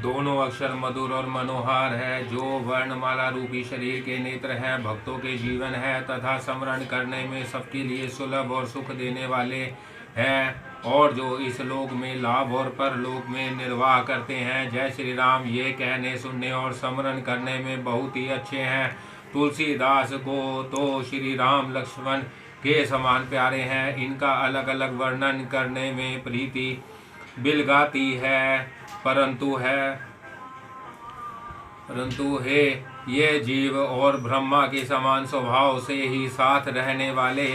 दोनों अक्षर मधुर और मनोहर है, जो वर्णमाला रूपी शरीर के नेत्र हैं, भक्तों के जीवन है तथा स्मरण करने में सबके लिए सुलभ और सुख देने वाले हैं, और जो इस लोक में लाभ और परलोक में निर्वाह करते हैं। जय श्री राम। ये कहने सुनने और स्मरण करने में बहुत ही अच्छे हैं। तुलसीदास को तो श्री राम लक्ष्मण के समान प्यारे हैं। इनका अलग अलग वर्णन करने में प्रीति बिलगाती है, परंतु हे ये जीव और ब्रह्मा के समान स्वभाव से ही साथ रहने वाले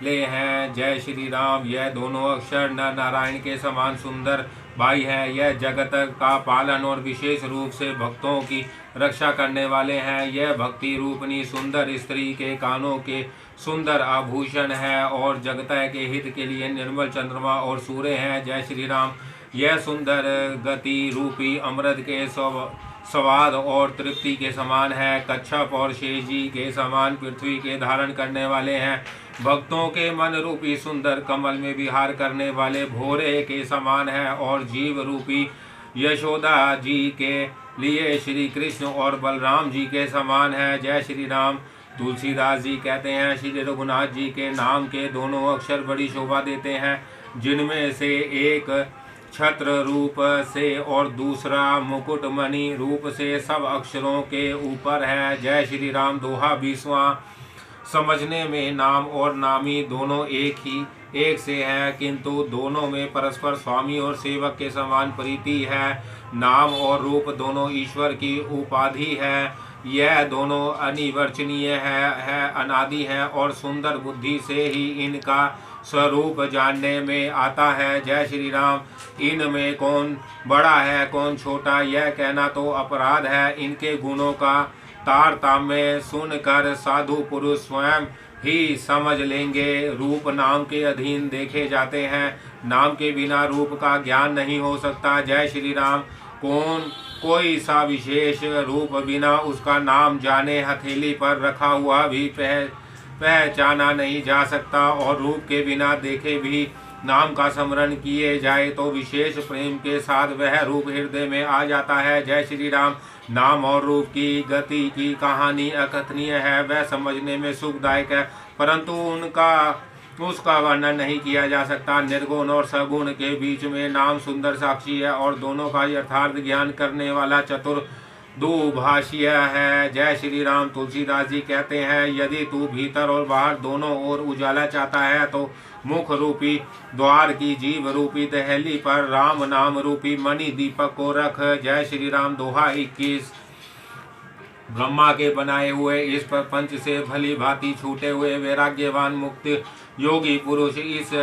हैं। जय श्री राम। यह दोनों अक्षर नर नारायण के समान सुंदर भाई हैं। यह जगत का पालन और विशेष रूप से भक्तों की रक्षा करने वाले हैं। यह भक्ति रूपनी सुंदर स्त्री के कानों के सुंदर आभूषण है, और जगत के हित के लिए निर्मल चंद्रमा और सूर्य हैं। जय श्री राम। यह सुंदर गति रूपी अमृत के स्वाद और तृप्ति के समान है। कच्छप और शेषजी के समान पृथ्वी के धारण करने वाले हैं। भक्तों के मन रूपी सुंदर कमल में विहार करने वाले भोरे के समान है, और जीव रूपी यशोदा जी के लिए श्री कृष्ण और बलराम जी के समान है। जय श्री राम। तुलसीदास जी कहते हैं, श्री रघुनाथ जी के नाम के दोनों अक्षर बड़ी शोभा देते हैं, जिनमें से एक छत्र रूप से और दूसरा मुकुटमणि रूप से सब अक्षरों के ऊपर है। जय श्री राम। दोहा 20वां। समझने में नाम और नामी दोनों एक से है, किंतु दोनों में परस्पर स्वामी और सेवक के समान प्रीति है। नाम और रूप दोनों ईश्वर की उपाधि है। यह दोनों अनिवर्चनीय है, अनादि है, और सुंदर बुद्धि से ही इनका स्वरूप जानने में आता है। जय श्री राम। इनमें कौन बड़ा है कौन छोटा, यह कहना तो अपराध है। इनके गुणों का तारतम्य सुनकर साधु पुरुष स्वयं ही समझ लेंगे। रूप नाम के अधीन देखे जाते हैं, नाम के बिना रूप का ज्ञान नहीं हो सकता। जय श्री राम। कोई सा विशेष रूप बिना उसका नाम जाने हथेली पर रखा हुआ भी पहचाना नहीं जा सकता, और रूप के बिना देखे भी नाम का स्मरण किए जाए तो विशेष प्रेम के साथ वह रूप हृदय में आ जाता है। जय श्री राम। नाम और रूप की गति की कहानी अकथनीय है, वह समझने में सुखदायक है, परंतु उसका वर्णन नहीं किया जा सकता। निर्गुण और सगुण के बीच में नाम सुंदर साक्षी है, और दोनों का यथार्थ ज्ञान करने वाला चतुर दुभाषीय है। जय श्री राम। तुलसीदास जी कहते हैं, यदि तू भीतर और बाहर दोनों ओर उजाला चाहता है तो मुख रूपी द्वार की जीव रूपी दहली पर राम नाम रूपी मणि दीपक को रख। जय श्री राम। दोहा 21। ब्रह्मा के बनाए हुए इस प्रपंच से भली भांति छूटे हुए वैराग्यवान मुक्त योगी पुरुष इस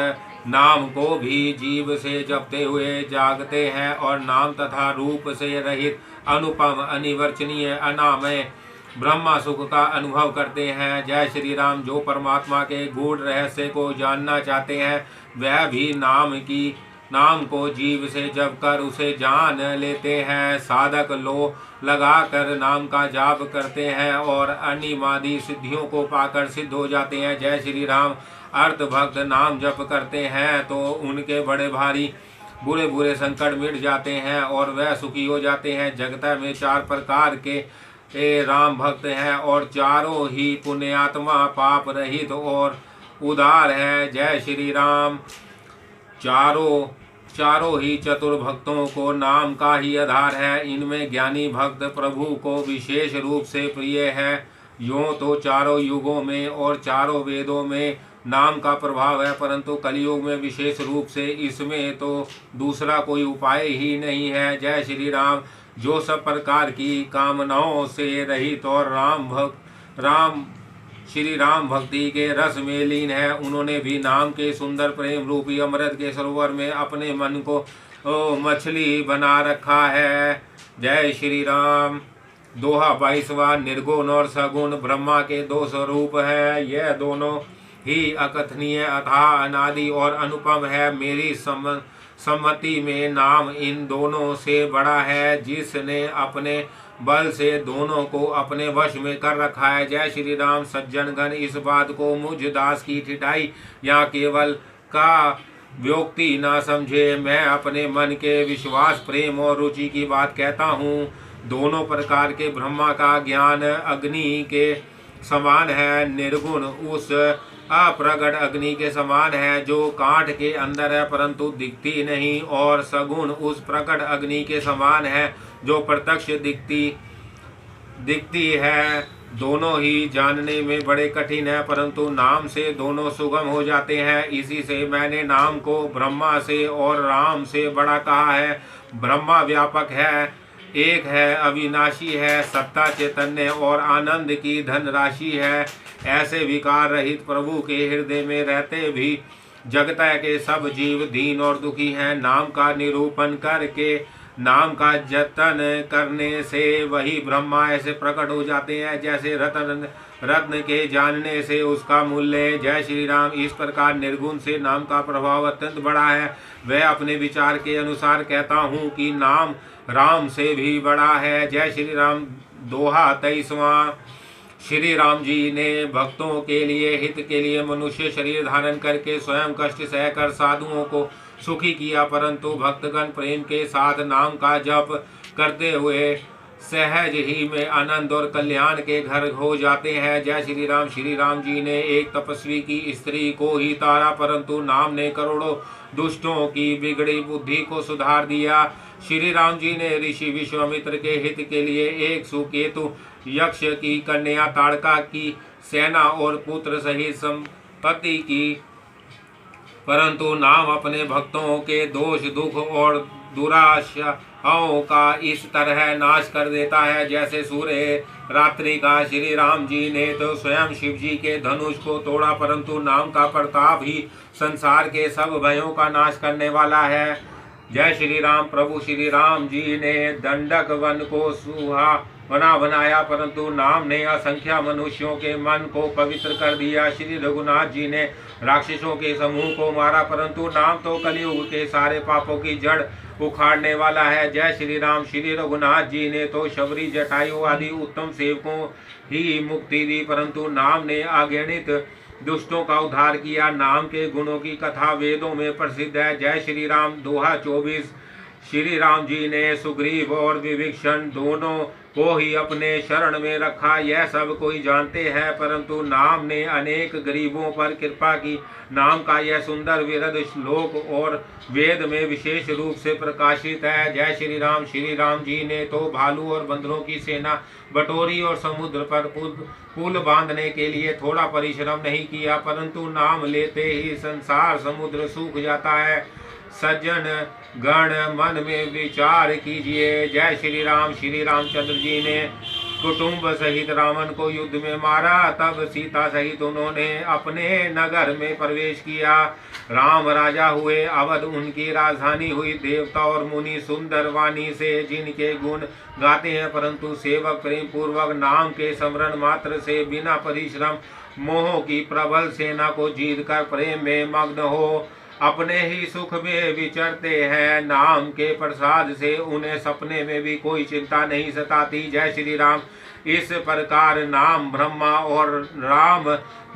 नाम को भी जीव से जपते हुए जागते हैं, और नाम तथा रूप से रहित अनुपम अनिवर्चनीय अनामय ब्रह्मा सुख का अनुभव करते हैं। जय श्री राम। जो परमात्मा के गूढ़ रहस्य को जानना चाहते हैं, वह भी नाम को जीव से जप कर उसे जान लेते हैं। साधक लो लगाकर नाम का जाप करते हैं और अनिमादी सिद्धियों को पाकर सिद्ध हो जाते हैं। जय श्री राम। अर्थ भक्त नाम जप करते हैं तो उनके बड़े भारी बुरे बुरे संकट मिट जाते हैं और वह सुखी हो जाते हैं। जगत में 4 प्रकार के राम भक्त हैं, और चारों ही पुण्यात्मा पाप रहित और उदार है। जय श्री राम। चारों ही चतुर भक्तों को नाम का ही आधार है। इनमें ज्ञानी भक्त प्रभु को विशेष रूप से प्रिय है। यूँ तो चारों युगों में और चारों वेदों में नाम का प्रभाव है, परंतु कलयुग में विशेष रूप से इसमें तो दूसरा कोई उपाय ही नहीं है। जय श्री राम। जो सब प्रकार की कामनाओं से रहित और श्री राम भक्ति के रस में लीन है, उन्होंने भी नाम के सुंदर प्रेम रूपी अमृत के सरोवर में अपने मन को मछली बना रखा है। जय श्री राम। दोहा 22वां। निर्गुण और सगुण ब्रह्मा के 2 स्वरूप है, यह दोनों ही अकथनीय अथाह अनादि और अनुपम है। मेरी सम्मति में नाम इन दोनों से बड़ा है, जिसने अपने बल से दोनों को अपने वश में कर रखा है। जय श्री राम। सज्जनगण इस बात को मुझ दास की ठिठाई या केवल का व्योक्ति ना समझे। मैं अपने मन के विश्वास, प्रेम और रुचि की बात कहता हूँ। दोनों प्रकार के ब्रह्मा का ज्ञान अग्नि के समान है। निर्गुण उस अप्रगट अग्नि के समान है जो काठ के अंदर है परंतु दिखती नहीं, और सगुण उस प्रकट अग्नि के समान है जो प्रत्यक्ष दिखती है। दोनों ही जानने में बड़े कठिन है परंतु नाम से दोनों सुगम हो जाते हैं। इसी से मैंने नाम को ब्रह्मा से और राम से बड़ा कहा है। ब्रह्मा व्यापक है, एक है, अविनाशी है, सत्ता, चैतन्य और आनंद की धनराशि है। ऐसे विकार रहित प्रभु के हृदय में रहते भी जगत के सब जीव दीन और दुखी हैं। नाम का निरूपण करके, नाम का जतन करने से वही ब्रह्मा ऐसे प्रकट हो जाते हैं जैसे रत्न के जानने से उसका मूल्य। जय श्री राम। इस प्रकार निर्गुण से नाम का प्रभाव अत्यंत बड़ा है। वह अपने विचार के अनुसार कहता हूँ कि नाम राम से भी बड़ा है। जय श्री राम। दोहा 23वां। श्री राम जी ने भक्तों के लिए, हित के लिए मनुष्य शरीर धारण करके स्वयं कष्ट सहकर साधुओं को सुखी किया, परंतु भक्तगण प्रेम के साथ नाम का जप करते हुए सहज ही में आनंद और कल्याण के घर हो जाते हैं। जय श्री राम। श्री राम जी ने एक तपस्वी की स्त्री को ही तारा, परंतु नाम ने करोड़ों दुष्टों की बिगड़ी बुद्धि को सुधार दिया। श्री राम जी ने ऋषि विश्वामित्र के हित के लिए एक सुकेतु यक्ष की कन्या ताड़का की सेना और पुत्र सहित संपत्ति की, परंतु नाम अपने भक्तों के दोष, दुख और दुराशाओं का इस तरह नाश कर देता है जैसे सूर्य रात्रि का। श्री राम जी ने तो स्वयं शिव जी के धनुष को तोड़ा, परंतु नाम का प्रताप ही संसार के सब भयों का नाश करने वाला है। जय श्री राम। प्रभु श्री राम जी ने दंडक वन को सुहावना बनाया, परंतु नाम ने असंख्य मनुष्यों के मन को पवित्र कर दिया। श्री रघुनाथ जी ने राक्षसों के समूह को मारा, परंतु नाम तो कलयुग के सारे पापों की जड़ उखाड़ने वाला है। जय श्री राम। श्री रघुनाथ जी ने तो शबरी, जटायु आदि उत्तम सेवकों ही मुक्ति दी, परंतु नाम ने अगणित दुष्टों का उद्धार किया। नाम के गुणों की कथा वेदों में प्रसिद्ध है। जय श्री राम। दोहा 24। श्री राम जी ने सुग्रीव और विभीषण दोनों को ही अपने शरण में रखा, यह सब कोई जानते हैं, परंतु नाम ने अनेक गरीबों पर कृपा की। नाम का यह सुंदर विरध श्लोक और वेद में विशेष रूप से प्रकाशित है। जय श्री राम। श्री राम जी ने तो भालू और बंदरों की सेना बटोरी और समुद्र पर पुल बांधने के लिए थोड़ा परिश्रम नहीं किया, परंतु नाम लेते ही संसार समुद्र सूख जाता है। सज्जन गण मन में विचार कीजिए। जय श्री राम। श्री रामचंद्र जी ने कुटुंब सहित रावण को युद्ध में मारा, तब सीता सहित उन्होंने अपने नगर में प्रवेश किया। राम राजा हुए, अवध उनकी राजधानी हुई। देवता और मुनि सुंदर वाणी से जिनके गुण गाते हैं, परंतु सेवक प्रेम पूर्वक नाम के स्मरण मात्र से बिना परिश्रम मोह की प्रबल सेना को जीतकर प्रेम में मग्न हो अपने ही सुख में विचरते हैं। नाम के प्रसाद से उन्हें सपने में भी कोई चिंता नहीं सताती। जय श्री राम। इस प्रकार नाम ब्रह्मा और राम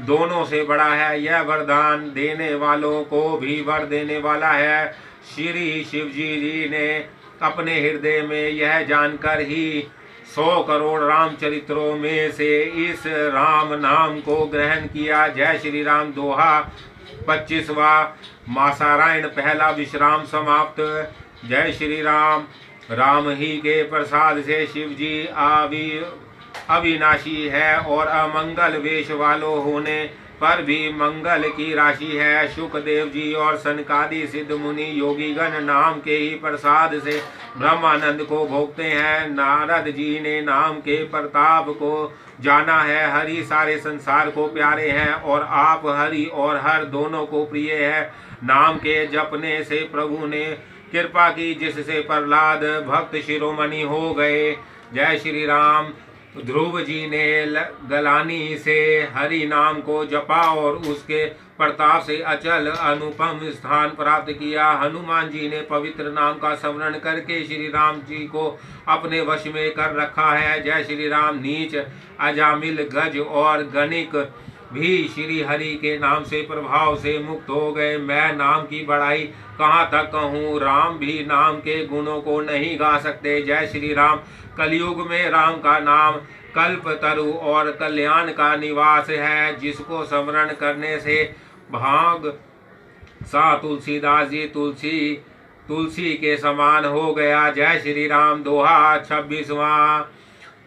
दोनों से बड़ा है। यह वरदान देने वालों को भी वर देने वाला है। श्री शिव जी ने अपने हृदय में यह जानकर ही 100 करोड़ रामचरित्रों में से इस राम नाम को ग्रहण किया। जय श्री राम। दोहा 25वां। मासारायण पहला विश्राम समाप्त। जय श्री राम। राम ही के प्रसाद से शिव जी अविनाशी है और अमंगल वेश वालों होने पर भी मंगल की राशि है। शुकदेव जी और सनकादि सिद्ध मुनि योगीगण नाम के ही प्रसाद से ब्रह्मानंद को भोगते हैं। नारद जी ने नाम के प्रताप को जाना है। हरि सारे संसार को प्यारे हैं और आप हरि और हर दोनों को प्रिय है। नाम के जपने से प्रभु ने कृपा की, जिससे प्रहलाद भक्त शिरोमणि हो गए। जय श्री राम। ध्रुव जी ने गलानी से हरि नाम को जपा और उसके प्रताप से अचल अनुपम स्थान प्राप्त किया। हनुमान जी ने पवित्र नाम का स्मरण करके श्री राम जी को अपने वश में कर रखा है। जय श्री राम। नीच, अजामिल, गज और गणिक भी श्री हरि के नाम से प्रभाव से मुक्त हो गए। मैं नाम की बड़ाई कहाँ तक कहूँ, राम भी नाम के गुणों को नहीं गा सकते। जय श्री राम। कलयुग में राम का नाम कल्प तरु और कल्याण का निवास है, जिसको स्मरण करने से भाग सा तुलसीदास जी तुलसी के समान हो गया। जय श्री राम। दोहा 26वां।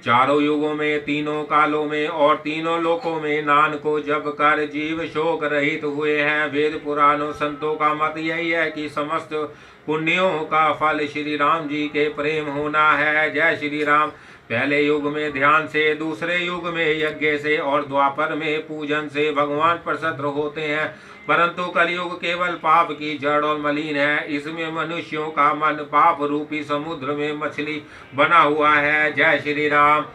चारों युगों में, तीनों कालों में और तीनों लोकों में नान को जप कर जीव शोक रहित हुए हैं। वेद पुराणों संतों का मत यही है कि समस्त पुण्यों का फल श्री राम जी के प्रेम होना है। जय श्री राम। पहले युग में ध्यान से, दूसरे युग में यज्ञ से और द्वापर में पूजन से भगवान प्रसन्न होते हैं, परंतु कलयुग केवल पाप की जड़ और मलिन है। इसमें मनुष्यों का मन पाप रूपी समुद्र में मछली बना हुआ है। जय श्री राम।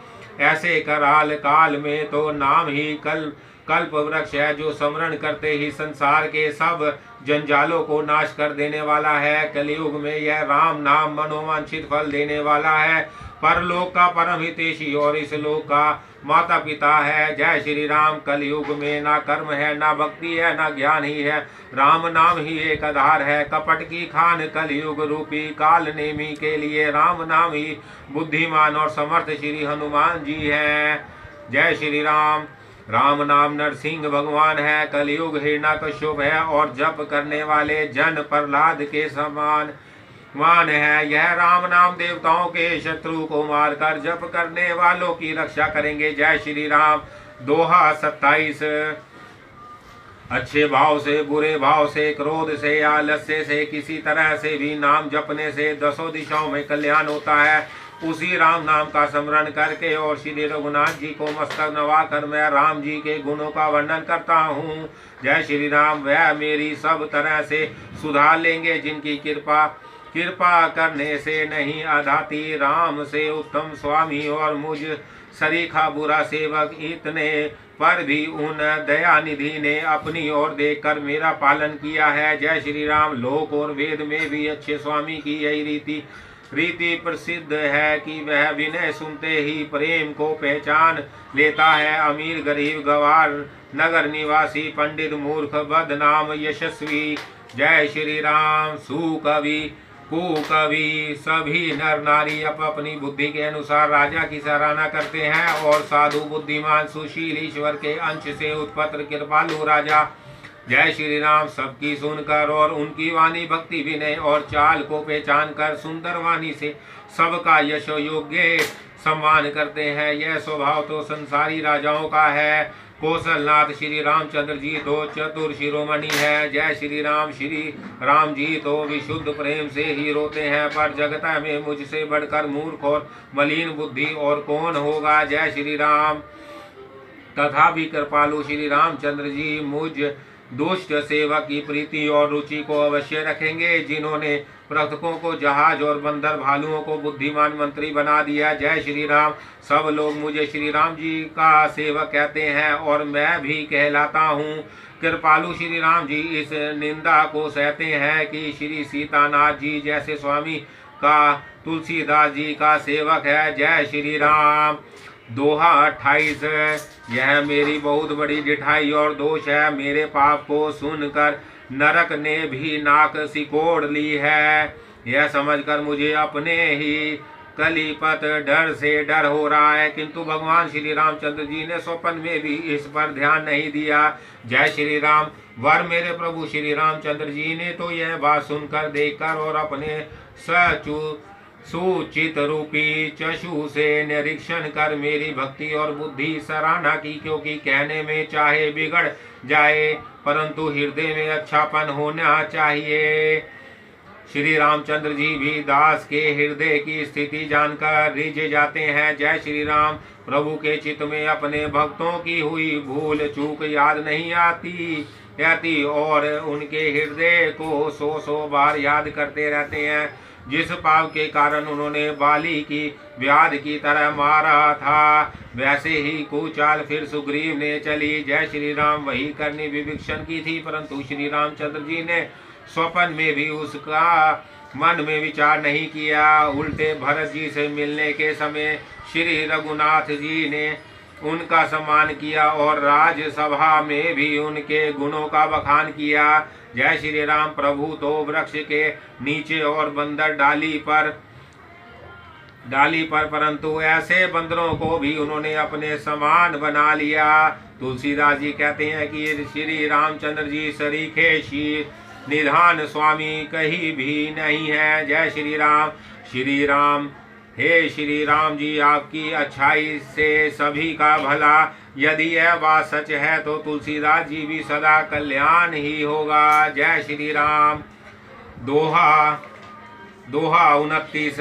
ऐसे कराल काल में तो नाम ही कल्प वृक्ष है, जो स्मरण करते ही संसार के सब जंजालों को नाश कर देने वाला है। कलयुग में यह राम नाम मनोवांछित फल देने वाला है, परलोक का परम हितैषी और इस लोक का माता पिता है। जय श्री राम। कलयुग में ना कर्म है, ना भक्ति है, ना ज्ञान ही है, राम नाम ही एक आधार है। कपट की खान कलयुग रूपी काल नेमी के लिए राम नाम ही बुद्धिमान और समर्थ श्री हनुमान जी है। जय श्री राम। राम नाम नरसिंह भगवान है, कलयुग हिरण्यकश्यप है और जप करने वाले जन प्रहलाद के समान मान है। यह राम नाम देवताओं के शत्रु को मारकर जप करने वालों की रक्षा करेंगे। जय श्री राम। दोहा 27। अच्छे भाव से, बुरे भाव से, क्रोध से या आलस्य से किसी तरह से भी नाम जपने से 10 दिशाओं में कल्याण होता है। उसी राम नाम का स्मरण करके और श्री रघुनाथ जी को मस्तक नवाकर मैं राम जी के गुणों का वर्णन करता हूँ। जय श्री राम। वह मेरी सब तरह से सुधार लेंगे, जिनकी कृपा करने से नहीं आधाती। राम से उत्तम स्वामी और मुझ सरीखा बुरा सेवक, इतने पर भी उन दयानिधि ने अपनी ओर देखकर मेरा पालन किया है। जय श्री राम। लोक और वेद में भी अच्छे स्वामी की यही रीति प्रसिद्ध है कि वह विनय सुनते ही प्रेम को पहचान लेता है। अमीर गरीब गवार, नगर निवासी, पंडित मूर्ख, बदनाम यशस्वी। जय श्री राम। सुकवि कुकवि सभी नर नारी अपनी बुद्धि के अनुसार राजा की सराहना करते हैं, और साधु बुद्धिमान सुशील ईश्वर के अंश से उत्पन्न कृपालु राजा। जय श्री राम। सबकी सुनकर और उनकी वाणी भक्ति विनय और चाल को पहचान कर सुंदर वाणी से सबका यश योग्य सम्मान करते हैं। यह स्वभाव तो संसारी राजाओं का है। कौशलनाथ श्री रामचंद्र जी तो चतुर शिरोमणि है। जय श्री राम। श्री राम जी तो विशुद्ध प्रेम से ही रोते हैं, पर जगत में मुझसे बढ़कर मूर्ख और मलिन बुद्धि और कौन होगा। जय श्री राम। तथापि कृपालु श्री रामचंद्र जी मुझ दुष्ट सेवक की प्रीति और रुचि को अवश्य रखेंगे, जिन्होंने पृथकों को जहाज और बंदर भालुओं को बुद्धिमान मंत्री बना दिया। जय श्री राम। सब लोग मुझे श्री राम जी का सेवक कहते हैं और मैं भी कहलाता हूँ। कृपालु श्री राम जी इस निंदा को सहते हैं कि श्री सीतानाथ जी जैसे स्वामी का तुलसीदास जी का सेवक है। जय श्री राम। दोहा 28। यह मेरी बहुत बड़ी जिठाई और दोष है, मेरे पाप को सुनकर नरक ने भी नाक सिकोड़ ली है। यह समझकर मुझे अपने ही कलीपत डर से डर हो रहा है, किंतु भगवान श्री रामचंद्र जी ने स्वप्न में भी इस पर ध्यान नहीं दिया। जय श्री राम। वर मेरे प्रभु श्री रामचंद्र जी ने तो यह बात सुनकर, देखकर और अपने सुचित रूपी चक्षु से निरीक्षण कर मेरी भक्ति और बुद्धि सराहना की, क्योंकि कहने में चाहे बिगड़ जाए परंतु हृदय में अच्छापन होना चाहिए। श्री रामचंद्र जी भी दास के हृदय की स्थिति जानकर रिझ जाते हैं। जय श्री राम। प्रभु के चित्त में अपने भक्तों की हुई भूल चूक याद नहीं आती और उनके हृदय को 100 बार याद करते रहते हैं। जिस पाप के कारण उन्होंने बाली की व्याध की तरह मारा था, वैसे ही कुचाल फिर सुग्रीव ने चली। जय श्री राम। वही करनी विभीषण की थी, परंतु श्री रामचंद्र जी ने स्वप्न में भी उसका मन में विचार नहीं किया। उल्टे भरत जी से मिलने के समय श्री रघुनाथ जी ने उनका सम्मान किया और राजसभा में भी उनके गुणों का बखान किया। जय श्री राम। प्रभु तो वृक्ष के नीचे और बंदर डाली पर परंतु ऐसे बंदरों को भी उन्होंने अपने समान बना लिया। तुलसीदास जी कहते हैं कि श्री रामचंद्र जी सरीखे निधान स्वामी कहीं भी नहीं है। जय श्री राम। श्री राम। हे श्री राम जी, आपकी अच्छाई से सभी का भला, यदि यह बात सच है तो तुलसीदास जी भी सदा कल्याण ही होगा। जय श्री राम। दोहा 29।